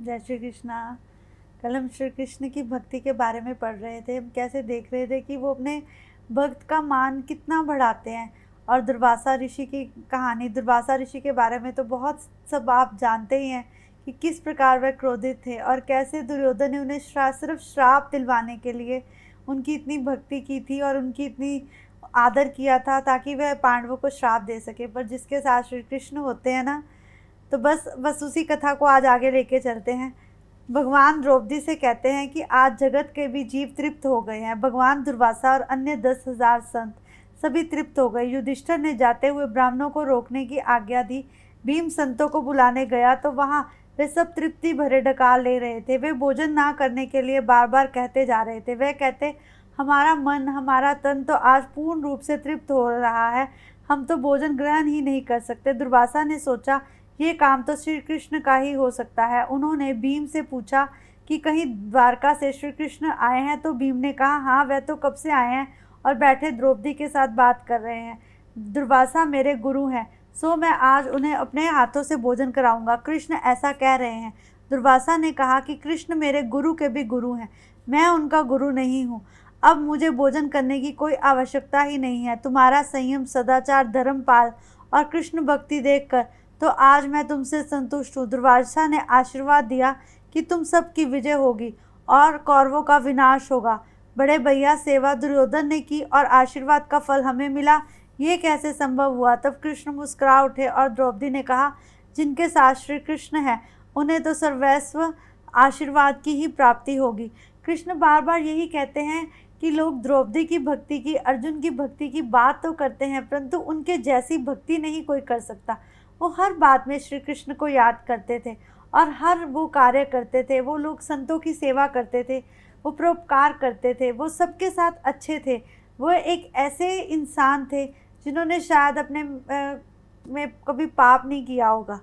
जय श्री कृष्णा। कल हम श्री कृष्ण की भक्ति के बारे में पढ़ रहे थे। हम कैसे देख रहे थे कि वो अपने भक्त का मान कितना बढ़ाते हैं। और दुर्वासा ऋषि की कहानी, दुर्वासा ऋषि के बारे में तो बहुत सब आप जानते ही हैं कि किस प्रकार वह क्रोधित थे और कैसे दुर्योधन ने उन्हें सिर्फ श्राप दिलवाने के लिए उनकी इतनी भक्ति की थी और उनकी इतनी आदर किया था ताकि वह पांडवों को श्राप दे सके। पर जिसके साथ श्री कृष्ण होते हैं ना, तो बस उसी कथा को आज आगे लेके चलते हैं। भगवान द्रौपदी से कहते हैं कि आज जगत के भी जीव तृप्त हो गए हैं। भगवान दुर्वासा और अन्य 10,000 संत सभी तृप्त हो गए। युधिष्ठिर ने जाते हुए ब्राह्मणों को रोकने की आज्ञा दी। भीम संतों को बुलाने गया तो वहां वे सब तृप्ति भरे डकार ले रहे थे। वे भोजन ना करने के लिए बार बार कहते जा रहे थे। वे कहते, हमारा मन, हमारा तन तो आज पूर्ण रूप से तृप्त हो रहा है, हम तो भोजन ग्रहण ही नहीं कर सकते। दुर्वासा ने सोचा, ये काम तो श्री कृष्ण का ही हो सकता है। उन्होंने भीम से पूछा कि कहीं द्वारका से श्री कृष्ण आए हैं? तो भीम ने कहा, हाँ, वह तो कब से आए हैं और बैठे द्रौपदी के साथ बात कर रहे हैं। दुर्वासा मेरे गुरु हैं, सो मैं आज उन्हें अपने हाथों से भोजन कराऊंगा। कृष्ण ऐसा कह रहे हैं। दुर्वासा ने कहा कि कृष्ण मेरे गुरु के भी गुरु हैं, मैं उनका गुरु नहीं हूँ। अब मुझे भोजन करने की कोई आवश्यकता ही नहीं है। तुम्हारा संयम, सदाचार, धर्मपाल और कृष्ण भक्ति देखकर तो आज मैं तुमसे संतुष्ट हूँ। दुर्वासा ने आशीर्वाद दिया कि तुम सब की विजय होगी और कौरवों का विनाश होगा। बड़े भैया, सेवा दुर्योधन ने की और आशीर्वाद का फल हमें मिला, ये कैसे संभव हुआ? तब कृष्ण मुस्कुरा उठे और द्रौपदी ने कहा, जिनके साथ श्री कृष्ण है उन्हें तो सर्वस्व आशीर्वाद की ही प्राप्ति होगी। कृष्ण बार बार यही कहते हैं कि लोग द्रौपदी की भक्ति की, अर्जुन की भक्ति की बात तो करते हैं, परंतु उनके जैसी भक्ति नहीं कोई कर सकता। वो हर बात में श्री कृष्ण को याद करते थे और हर वो कार्य करते थे। वो लोग संतों की सेवा करते थे, वो परोपकार करते थे, वो सबके साथ अच्छे थे। वो एक ऐसे इंसान थे जिन्होंने शायद अपने में कभी पाप नहीं किया होगा।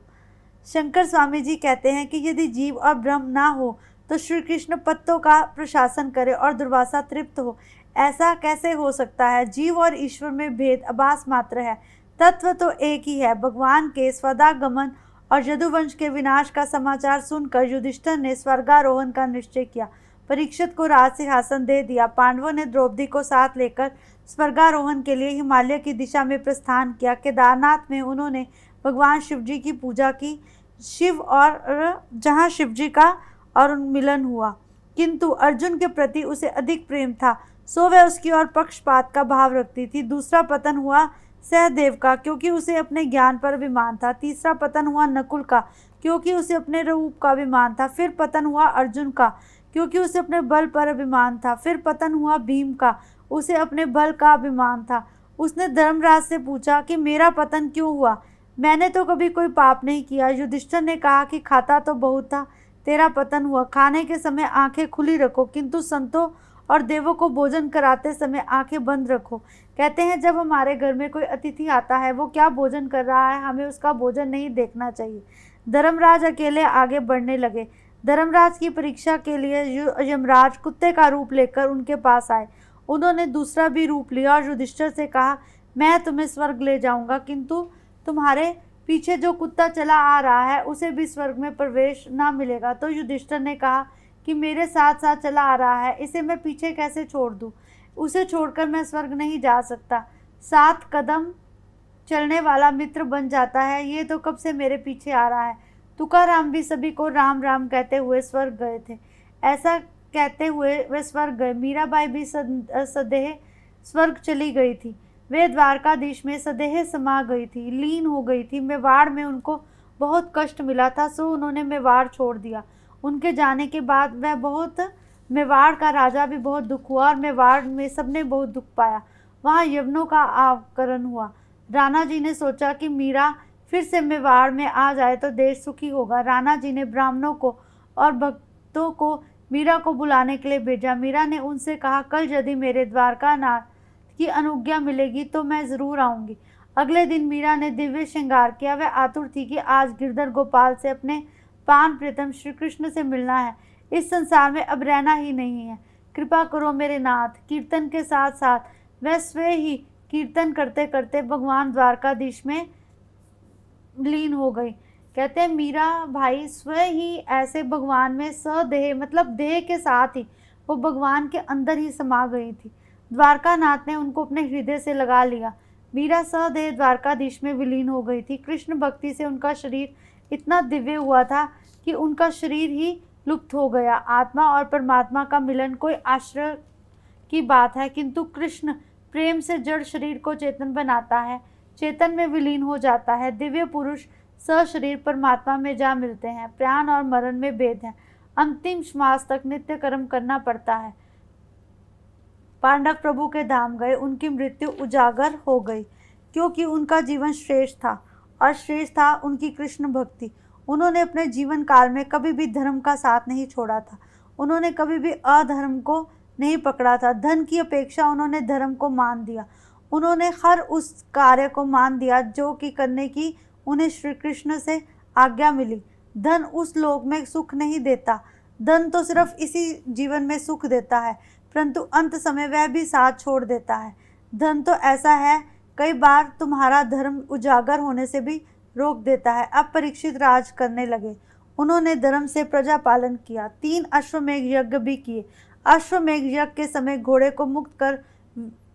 शंकर स्वामी जी कहते हैं कि यदि जीव और ब्रह्म ना हो तो श्री कृष्ण पत्तों का प्रशासन करे और दुर्वासा तृप्त हो। ऐसा कैसे हो सकता है? जीव और ईश्वर में भेद आभास मात्र है, तत्व तो एक ही है। भगवान के स्वदागमन और यदुवंश के विनाश का समाचार सुनकर युधिष्ठिर ने स्वर्गारोहण का निश्चय किया। परीक्षित को राज सिंहासन दे दिया। पांडवों ने द्रौपदी को साथ लेकर स्वर्गारोहण के लिए हिमालय की दिशा में प्रस्थान किया। केदारनाथ में उन्होंने भगवान शिव जी की पूजा की। जहाँ शिव जी का और मिलन हुआ, किंतु अर्जुन के प्रति उसे अधिक प्रेम था, सो वह उसकी ओर पक्षपात का भाव रखती थी। दूसरा पतन हुआ सहदेव का, क्योंकि उसे अपने ज्ञान पर अभिमान था। तीसरा पतन हुआ नकुल का, क्योंकि उसे अपने रूप का अभिमान था। फिर पतन हुआ अर्जुन का, क्योंकि उसे अपने बल पर अभिमान था। फिर पतन हुआ भीम का, उसे अपने बल का अभिमान था। उसने धर्मराज से पूछा कि मेरा पतन क्यों हुआ? मैंने तो कभी कोई पाप नहीं किया। युधिष्ठिर ने कहा कि खाता तो बहुत था, तेरा पतन हुआ। खाने के समय आंखें खुली रखो, किंतु संतों और देवों को भोजन कराते समय आंखें बंद रखो। कहते हैं जब हमारे घर में कोई अतिथि आता है, वो क्या भोजन कर रहा है, हमें उसका भोजन नहीं देखना चाहिए। धर्मराज अकेले आगे बढ़ने लगे। धर्मराज की परीक्षा के लिए यमराज कुत्ते का रूप लेकर उनके पास आए। उन्होंने दूसरा भी रूप लिया और युधिष्ठिर से कहा, मैं तुम्हें स्वर्ग ले जाऊंगा, किंतु तुम्हारे पीछे जो कुत्ता चला आ रहा है उसे भी स्वर्ग में प्रवेश ना मिलेगा। तो युधिष्ठिर ने कहा कि मेरे साथ साथ चला आ रहा है, इसे मैं पीछे कैसे छोड़ दूं? उसे छोड़कर मैं स्वर्ग नहीं जा सकता। 7 कदम चलने वाला मित्र बन जाता है, ये तो कब से मेरे पीछे आ रहा है। तुकाराम भी सभी को राम राम कहते हुए स्वर्ग गए थे। ऐसा कहते हुए वे स्वर्ग गए। मीराबाई भी सदेह स्वर्ग चली गई थी। वे द्वारकाधीश में सदेह समा गई थी, लीन हो गई थी। मेवाड़ में उनको बहुत कष्ट मिला था, सो उन्होंने मेवाड़ छोड़ दिया। उनके जाने के बाद मेवाड़ का राजा भी बहुत दुख हुआ और मेवाड़ में सबने बहुत दुख पाया। वहाँ यवनों का आकरण हुआ। राणा जी ने सोचा कि मीरा फिर से मेवाड़ में आ जाए तो देश सुखी होगा। राणा जी ने ब्राह्मणों को और भक्तों को मीरा को बुलाने के लिए भेजा। मीरा ने उनसे कहा, कल यदि मेरे द्वारकानाथ की अनुज्ञा मिलेगी तो मैं जरूर आऊंगी। अगले दिन मीरा ने दिव्य श्रृंगार किया। वह आतुर थी कि आज गिरधर गोपाल से, अपने पान प्रीतम श्री कृष्ण से मिलना है। इस संसार में अब रहना ही नहीं है। कृपा करो मेरे नाथ। कीर्तन के साथ साथ वह स्वयं ही कीर्तन करते करते भगवान द्वारकाधीश में लीन हो गई। कहते हैं मीरा भाई स्वयं ही ऐसे भगवान में सदेह, मतलब देह के साथ ही वो भगवान के अंदर ही समा गई थी। द्वारकानाथ ने उनको अपने हृदय से लगा लिया। मीरा सदेह द्वारकाधीश में विलीन हो गई थी। कृष्ण भक्ति से उनका शरीर इतना दिव्य हुआ था कि उनका शरीर ही लुप्त हो गया। आत्मा और परमात्मा का मिलन कोई आश्चर्य की बात है, किंतु कृष्ण प्रेम से जड़ शरीर को चेतन बनाता है, चेतन में विलीन हो जाता है। दिव्य पुरुष सशरीर परमात्मा में जा मिलते हैं। प्राण और मरण में भेद है। अंतिम श्वास तक नित्य कर्म करना पड़ता है। पांडव प्रभु के धाम गए, उनकी मृत्यु उजागर हो गई, क्योंकि उनका जीवन श्रेष्ठ था और श्रेष्ठ था उनकी कृष्ण भक्ति। उन्होंने अपने जीवन काल में कभी भी धर्म का साथ नहीं छोड़ा था। उन्होंने कभी भी अधर्म को नहीं पकड़ा था। धन की अपेक्षा उन्होंने धर्म को मान दिया। उन्होंने हर उस कार्य को मान दिया जो कि करने की उन्हें श्री कृष्ण से आज्ञा मिली। धन उस लोक में सुख नहीं देता। धन तो सिर्फ इसी जीवन में सुख देता है, परंतु अंत समय वह भी साथ छोड़ देता है। धन तो ऐसा है, कई बार तुम्हारा धर्म उजागर होने से भी रोक देता है। अब परीक्षित राज करने लगे। उन्होंने धर्म से प्रजा पालन किया। 3 अश्वमेघ यज्ञ भी किए। अश्वमेघ यज्ञ के समय घोड़े को मुक्त कर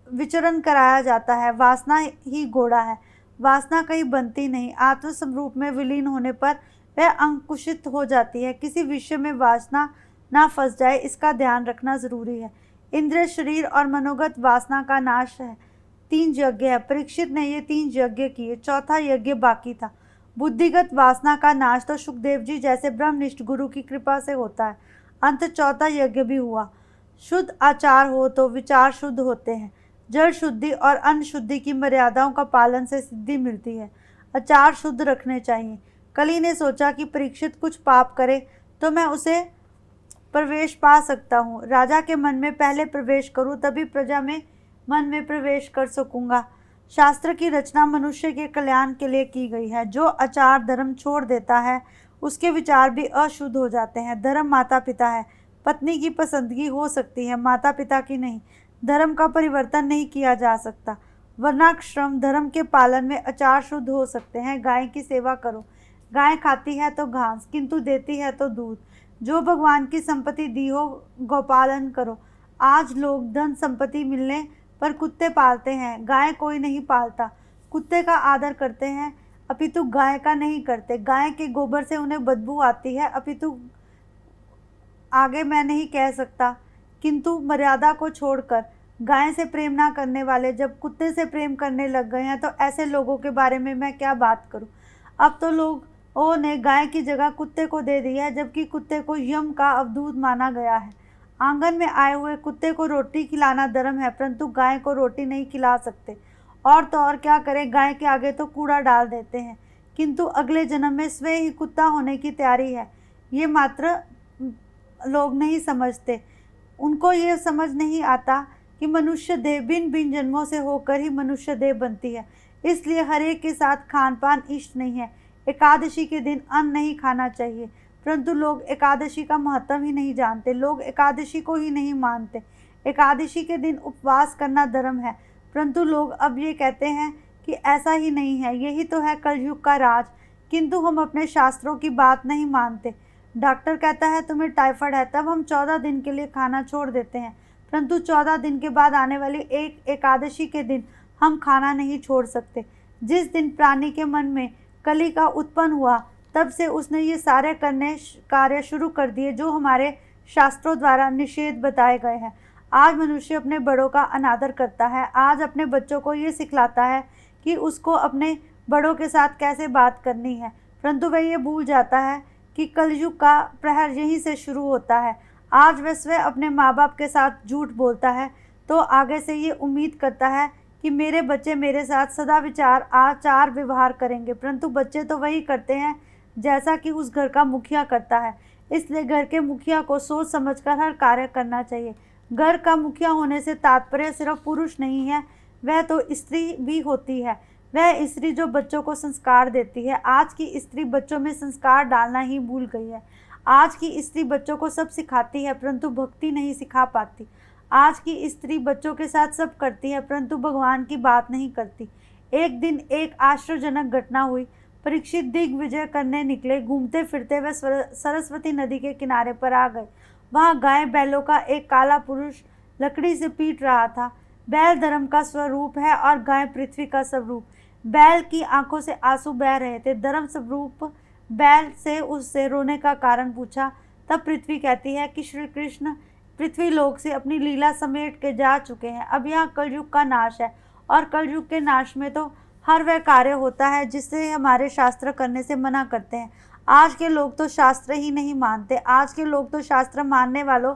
विचरण कराया जाता है। वासना ही घोड़ा है। वासना कहीं बनती नहीं। आत्म स्वरूप में विलीन होने पर वह अंकुशित हो जाती है। किसी विषय में वासना ना फंस जाए, इसका ध्यान रखना जरूरी है। इंद्रिय, शरीर और मनोगत वासना का नाश है। 3 यज्ञ है। परीक्षित ने ये 3 यज्ञ किए, 4था यज्ञ बाकी था। बुद्धिगत वासना का नाश तो सुखदेव जी जैसे ब्रह्मनिष्ठ गुरु की कृपा से होता है। अंत 4था यज्ञ भी हुआ। शुद्ध आचार हो तो विचार शुद्ध होते हैं। जल शुद्धि और अन्न शुद्धि की मर्यादाओं का पालन से सिद्धि मिलती है। आचार शुद्ध रखने चाहिए। कली ने सोचा कि परीक्षित कुछ पाप करे तो मैं उसे प्रवेश पा सकता हूँ। राजा के मन में पहले प्रवेश करूँ, तभी प्रजा में मन में प्रवेश कर सकूंगा। शास्त्र की रचना मनुष्य के कल्याण के लिए की गई है। जो आचार धर्म छोड़ देता है उसके विचार भी अशुद्ध हो जाते हैं। धर्म माता पिता है। पत्नी की पसंदगी हो सकती है, माता पिता की नहीं। धर्म का परिवर्तन नहीं किया जा सकता। वर्णाश्रम धर्म के पालन में आचार शुद्ध हो सकते हैं। गाय की सेवा करो। गाय खाती है तो घास, किंतु देती है तो दूध। जो भगवान की संपत्ति दी हो, गोपालन करो। आज लोग धन संपत्ति मिलने पर कुत्ते पालते हैं, गाय कोई नहीं पालता। कुत्ते का आदर करते हैं, अपितु गाय का नहीं करते। गाय के गोबर से उन्हें बदबू आती है, अपितु आगे मैं नहीं कह सकता। किंतु मर्यादा को छोड़कर गाय से प्रेम ना करने वाले जब कुत्ते से प्रेम करने लग गए हैं, तो ऐसे लोगों के बारे में मैं क्या बात करूं। अब तो लोगों ने गाय की जगह कुत्ते को दे दी है, जबकि कुत्ते को यम का अवधूत माना गया है। आंगन में आए हुए कुत्ते को रोटी खिलाना धर्म है, परंतु गाय को रोटी नहीं खिला सकते। और तो और क्या करें, गाय के आगे तो कूड़ा डाल देते हैं, किंतु अगले जन्म में स्वयं ही कुत्ता होने की तैयारी है। ये मात्र लोग नहीं समझते। उनको ये समझ नहीं आता कि मनुष्य देह भिन्न भिन्न जन्मों से होकर ही मनुष्य देह बनती है। इसलिए हर एक के साथ खान पान इष्ट नहीं है। एकादशी के दिन अन्न नहीं खाना चाहिए, परंतु लोग एकादशी का महत्व ही नहीं जानते। लोग एकादशी को ही नहीं मानते। एकादशी के दिन उपवास करना धर्म है, परंतु लोग अब ये कहते हैं कि ऐसा ही नहीं है। यही तो है कलयुग का राज, किंतु हम अपने शास्त्रों की बात नहीं मानते। डॉक्टर कहता है तुम्हें टाइफाइड है, तब हम 14 दिन के लिए खाना छोड़ देते हैं, परंतु 14 दिन के बाद आने वाली एक एकादशी के दिन हम खाना नहीं छोड़ सकते। जिस दिन प्राणी के मन में कली का उत्पन्न हुआ, तब से उसने ये सारे कार्य शुरू कर दिए जो हमारे शास्त्रों द्वारा निषेध बताए गए हैं। आज मनुष्य अपने बड़ों का अनादर करता है। आज अपने बच्चों को ये सिखलाता है कि उसको अपने बड़ों के साथ कैसे बात करनी है, परंतु वह ये भूल जाता है कि कलयुग का प्रहर यहीं से शुरू होता है। आज वह स्वयं अपने माँ बाप के साथ झूठ बोलता है, तो आगे से ये उम्मीद करता है कि मेरे बच्चे मेरे साथ सदा विचार आचार व्यवहार करेंगे, परंतु बच्चे तो वही करते हैं जैसा कि उस घर का मुखिया करता है। इसलिए घर के मुखिया को सोच समझकर हर कार्य करना चाहिए। घर का मुखिया होने से तात्पर्य सिर्फ पुरुष नहीं है, वह तो स्त्री भी होती है। वह स्त्री जो बच्चों को संस्कार देती है। आज की स्त्री बच्चों में संस्कार डालना ही भूल गई है। आज की स्त्री बच्चों को सब सिखाती है, परंतु भक्ति नहीं सिखा पाती। आज की स्त्री बच्चों के साथ सब करती है, परंतु भगवान की बात नहीं करती। एक दिन एक आश्चर्यजनक घटना हुई। परीक्षित दिग्विजय करने निकले। घूमते फिरते वे सरस्वती नदी के किनारे पर आ गए। वहां गाय बैलों का एक काला पुरुष लकड़ी से पीट रहा था। बैल धर्म का स्वरूप है और गाय पृथ्वी का स्वरूप। बैल की आंखों से आंसू बह रहे थे। धर्म स्वरूप बैल से उससे रोने का कारण पूछा। तब पृथ्वी कहती है कि श्री कृष्ण पृथ्वी लोक से अपनी लीला समेट के जा चुके हैं। अब यहाँ कलयुग का नाश है और कलयुग के नाश में तो हर वह कार्य होता है जिससे हमारे शास्त्र करने से मना करते हैं। आज के लोग तो शास्त्र ही नहीं मानते। आज के लोग तो शास्त्र मानने वालों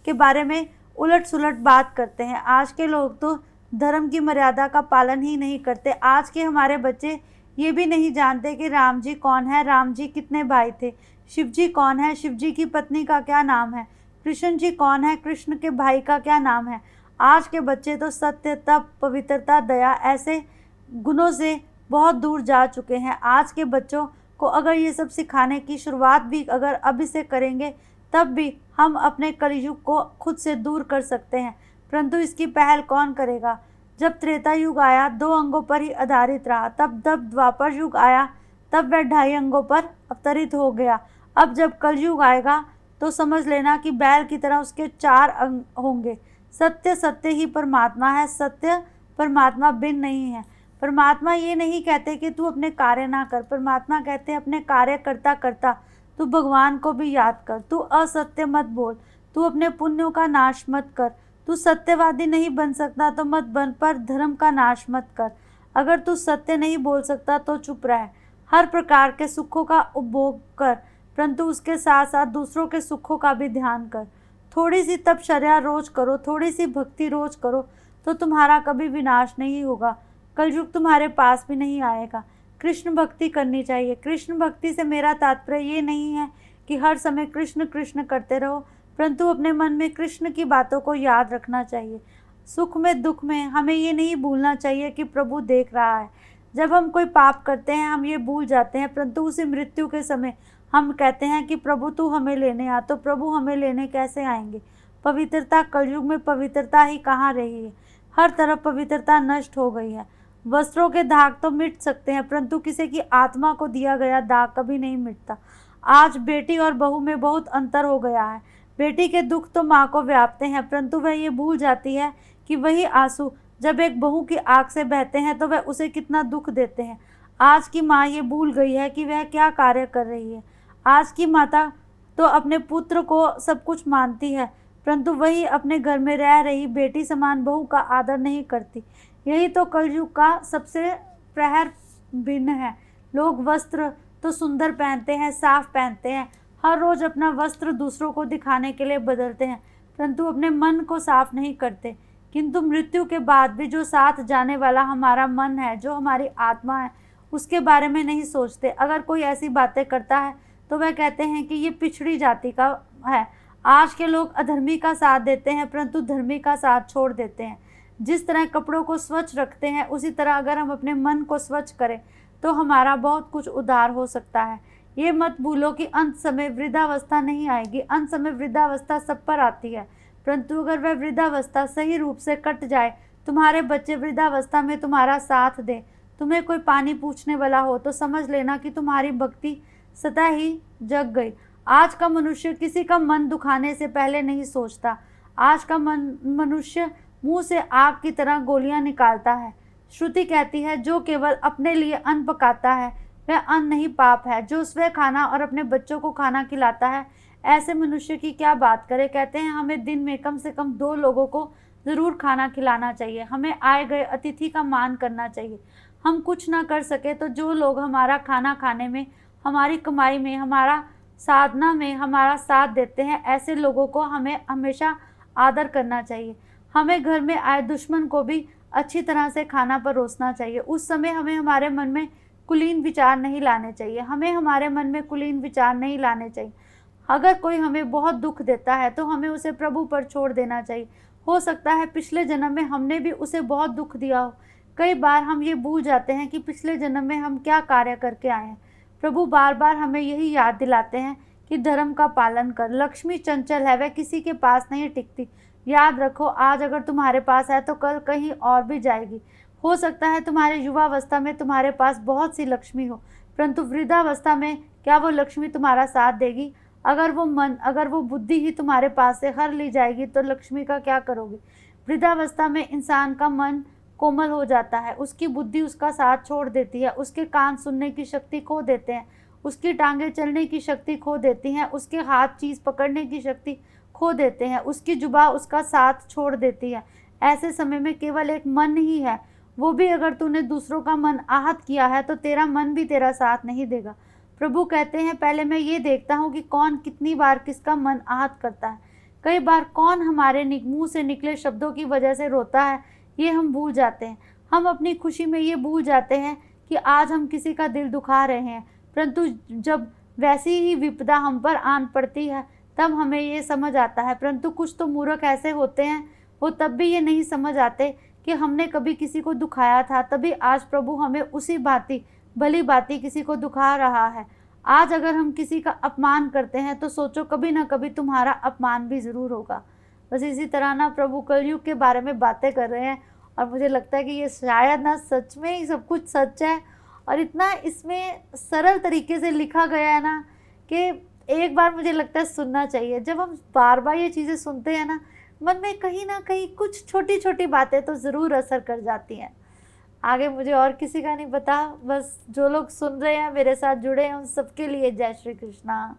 के बारे में उलट सुलट बात करते हैं। आज के लोग तो धर्म की मर्यादा का पालन ही नहीं करते। आज के हमारे बच्चे ये भी नहीं जानते कि राम जी कौन है, राम जी कितने भाई थे, शिव जी कौन है, शिव जी की पत्नी का क्या नाम है, कृष्ण जी कौन है, कृष्ण के भाई का क्या नाम है। आज के बच्चे तो सत्य, तप, पवित्रता, दया ऐसे गुणों से बहुत दूर जा चुके हैं। आज के बच्चों को अगर ये सब सिखाने की शुरुआत भी अगर अभी से करेंगे तब भी हम अपने कलयुग को खुद से दूर कर सकते हैं। परंतु इसकी पहल कौन करेगा? जब त्रेता युग आया 2 अंगों पर ही आधारित रहा। तब द्वापर युग आया तब वह 2.5 अंगों पर अवतरित हो गया। अब जब कलयुग आएगा तो समझ लेना कि बैल की तरह उसके 4 अंग होंगे। सत्य सत्य ही परमात्मा है। सत्य परमात्मा भिन्न नहीं है। परमात्मा ये नहीं कहते कि तू अपने कार्य ना कर। परमात्मा कहते हैं अपने कार्य करता करता तू भगवान को भी याद कर। तू असत्य मत बोल। तू अपने पुण्यों का नाश मत कर। तू सत्यवादी नहीं बन सकता तो मत बन, पर धर्म का नाश मत कर। अगर तू सत्य नहीं बोल सकता तो चुप रह। हर प्रकार के सुखों का उपभोग कर, परंतु उसके साथ साथ दूसरों के सुखों का भी ध्यान कर। थोड़ी सी तपश्चर्या रोज करो, थोड़ी सी भक्ति रोज करो तो तुम्हारा कभी विनाश नहीं होगा। कलयुग तुम्हारे पास भी नहीं आएगा। कृष्ण भक्ति करनी चाहिए। कृष्ण भक्ति से मेरा तात्पर्य ये नहीं है कि हर समय कृष्ण कृष्ण करते रहो, परंतु अपने मन में कृष्ण की बातों को याद रखना चाहिए। सुख में दुख में हमें ये नहीं भूलना चाहिए कि प्रभु देख रहा है। जब हम कोई पाप करते हैं हम ये भूल जाते हैं, परंतु उसी मृत्यु के समय हम कहते हैं कि प्रभु तू हमें लेने आ। तो प्रभु हमें लेने कैसे आएंगे? पवित्रता, कलयुग में पवित्रता ही कहाँ रही है? हर तरफ पवित्रता नष्ट हो गई है। वस्त्रों के दाग तो मिट सकते हैं, परंतु किसी की आत्मा को दिया गया दाग कभी नहीं मिटता। आज बेटी और बहू में बहुत अंतर हो गया है। बेटी के दुख तो माँ को व्यापते हैं, परंतु वह ये भूल जाती है कि वही आंसू जब एक बहू की आंख से बहते हैं तो वह उसे कितना दुख देते हैं। आज की माँ ये भूल गई है कि वह क्या कार्य कर रही है। आज की माता तो अपने पुत्र को सब कुछ मानती है, परंतु वही अपने घर में रह रही बेटी समान बहू का आदर नहीं करती। यही तो कलयुग का सबसे प्रहर भिन्न है। लोग वस्त्र तो सुंदर पहनते हैं, साफ पहनते हैं, हर रोज अपना वस्त्र दूसरों को दिखाने के लिए बदलते हैं, परंतु अपने मन को साफ नहीं करते। किंतु मृत्यु के बाद भी जो साथ जाने वाला हमारा मन है, जो हमारी आत्मा है, उसके बारे में नहीं सोचते। अगर कोई ऐसी बातें करता है तो वह कहते हैं कि ये पिछड़ी जाति का है। आज के लोग अधर्मी का साथ देते हैं, परंतु धर्मी का साथ छोड़ देते हैं। जिस तरह कपड़ों को स्वच्छ रखते हैं, उसी तरह अगर हम अपने मन को स्वच्छ करें तो हमारा बहुत कुछ उद्धार हो सकता है। ये मत भूलो कि अंत समय वृद्धावस्था नहीं आएगी। अंत समय वृद्धावस्था सब पर आती है, परंतु अगर वह वृद्धावस्था सही रूप से कट जाए, तुम्हारे बच्चे वृद्धावस्था में तुम्हारा साथ दे, तुम्हें कोई पानी पूछने वाला हो, तो समझ लेना कि तुम्हारी भक्ति सदा ही जग गई। आज का मनुष्य किसी का मन दुखाने से पहले नहीं सोचता। आज का मनुष्य मुंह से आग की तरह गोलियां निकालता है। श्रुति कहती है जो केवल अपने लिए अन्न पकाता है वह अन्न नहीं पाप है। जो स्वयं खाना और अपने बच्चों को खाना खिलाता है, ऐसे मनुष्य की क्या बात करें। कहते हैं हमें दिन में कम से कम 2 लोगों को ज़रूर खाना खिलाना चाहिए। हमें आए गए अतिथि का मान करना चाहिए। हम कुछ ना कर सके तो जो लोग हमारा खाना खाने में, हमारी कमाई में, हमारा साधना में हमारा साथ देते हैं, ऐसे लोगों को हमें हमेशा आदर करना चाहिए। हमें घर में आए दुश्मन को भी अच्छी तरह से खाना परोसना चाहिए। उस समय हमें हमारे मन में कुलीन विचार नहीं लाने चाहिए। हमें हमारे मन में कुलीन विचार नहीं लाने चाहिए। अगर कोई हमें बहुत दुख देता है तो हमें उसे प्रभु पर छोड़ देना चाहिए। हो सकता है पिछले जन्म में हमने भी उसे बहुत दुख दिया हो। कई बार हम ये भूल जाते हैं कि पिछले जन्म में हम क्या कार्य करके आए हैं। प्रभु बार बार हमें यही याद दिलाते हैं कि धर्म का पालन कर। लक्ष्मी चंचल है, वह किसी के पास नहीं टिकती। याद रखो, आज अगर तुम्हारे पास है तो कल कहीं और भी जाएगी। हो सकता है तुम्हारे युवावस्था में तुम्हारे पास बहुत सी लक्ष्मी हो, परंतु वृद्धावस्था में क्या वो लक्ष्मी तुम्हारा साथ देगी? अगर वो बुद्धि ही तुम्हारे पास से हर ली जाएगी तो लक्ष्मी का क्या करोगे? वृद्धावस्था में इंसान का मन कोमल हो जाता है, उसकी बुद्धि उसका साथ छोड़ देती है, उसके कान सुनने की शक्ति खो देते हैं, उसकी टांगें चलने की शक्ति खो देती हैं, उसके हाथ चीज़ पकड़ने की शक्ति खो देते हैं, उसकी जुबान उसका साथ छोड़ देती है। ऐसे समय में केवल एक मन ही है, वो भी अगर तूने दूसरों का मन आहत किया है तो तेरा मन भी तेरा साथ नहीं देगा। प्रभु कहते हैं, पहले मैं ये देखता हूँ कि कौन कितनी बार किसका मन आहत करता है। कई बार कौन हमारे मुंह से निकले शब्दों की वजह से रोता है, ये हम भूल जाते हैं। हम अपनी खुशी में ये भूल जाते हैं कि आज हम किसी का दिल दुखा रहे हैं, परंतु जब वैसी ही विपदा हम पर आन पड़ती है तब हमें ये समझ आता है। परंतु कुछ तो मूर्ख ऐसे होते हैं, वो तब भी ये नहीं समझ आते कि हमने कभी किसी को दुखाया था, तभी आज प्रभु हमें उसी भांति भली भांति किसी को दुखा रहा है। आज अगर हम किसी का अपमान करते हैं तो सोचो कभी ना कभी तुम्हारा अपमान भी ज़रूर होगा। बस इसी तरह ना प्रभु कलयुग के बारे में बातें कर रहे हैं और मुझे लगता है कि ये शायद ना सच में ही सब कुछ सच है और इतना इसमें सरल तरीके से लिखा गया है ना कि एक बार मुझे लगता है सुनना चाहिए। जब हम बार बार ये चीज़ें सुनते हैं ना, मन में कहीं ना कहीं कुछ छोटी छोटी बातें तो ज़रूर असर कर जाती हैं। आगे मुझे और किसी का नहीं पता, बस जो लोग सुन रहे हैं मेरे साथ जुड़े हैं उन सबके लिए जय श्री कृष्णा।